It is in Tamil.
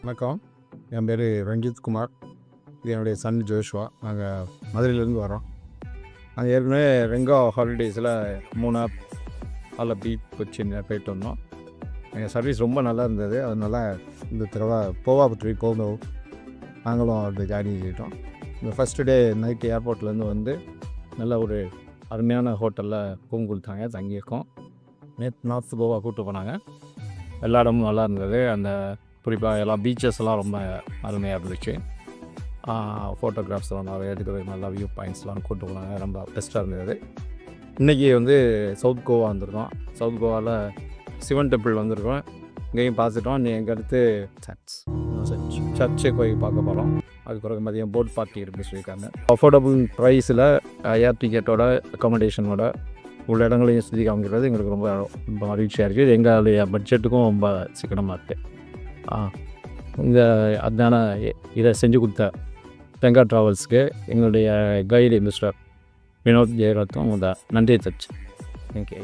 வணக்கம். என் பேர் ரஞ்சித் குமார். இது என்னுடைய சன் ஜோஷ்வா. நாங்கள் மதுரையிலேருந்து வரோம். நாங்கள் ஏற்கனவே ரெங்கா ஹாலிடேஸில் மூணார், ஆலப்பி, கொச்சின் போயிட்டு வந்தோம். எங்கள் சர்வீஸ் ரொம்ப நல்லா இருந்தது. அதனால இந்த தடவை போவாபுரி போகவும் நாங்களும் அது ஜாயின் பண்ணிட்டோம். இந்த ஃபஸ்ட்டு டே நைட்டு ஏர்போர்ட்லேருந்து வந்து நல்ல ஒரு அருமையான ஹோட்டலில் ரூம் கொடுத்தாங்க, தங்கியிருக்கோம். நேற்று நார்த் கோவா கூப்பிட்டு போனாங்க. எல்லா இடமும் நல்லா இருந்தது. அந்த குறிப்பாக எல்லா பீச்சஸ்லாம் ரொம்ப அருமையாக இருந்துச்சு. ஃபோட்டோகிராஃப்ஸ்லாம் நிறைய எடுக்கிறது, நல்லா வியூ பாயிண்ட்ஸ்லாம் கூப்பிட்டு போனாங்க. ரொம்ப பெஸ்ட்டாக இருந்தது. இன்றைக்கி வந்து சவுத் கோவா வந்திருக்கோம். சவுத் கோவாவில் சிவன் டெம்பிள் வந்திருக்கோம். இங்கேயும் பார்த்துட்டோம். எங்கள் அடுத்து சர்ச்சை கோயில் பார்க்க போகிறோம். அதுக்கு பிறகு மதியம் போட் பார்ட்டி இருக்குன்னு சொல்லியிருக்காங்க. அஃபோர்டபுள் ப்ரைஸில் ஏர் டிக்கெட்டோட அக்காமடேஷனோட உள்ள இடங்களையும் சுற்றி காமிக்கிறது எங்களுக்கு ரொம்ப ரொம்ப மகிழ்ச்சியாக இருக்குது. எங்களுடைய பட்ஜெட்டுக்கும் ரொம்ப சிக்கனமாக இருக்குது. அதனால இதை செஞ்சு கொடுத்த ரெங்கா ட்ராவல்ஸ்க்கு எங்களுடைய கைடு மிஸ்டர் வினோத் ஜெயரத்தும் நன்றியை தச்சு. தேங்க்யூ.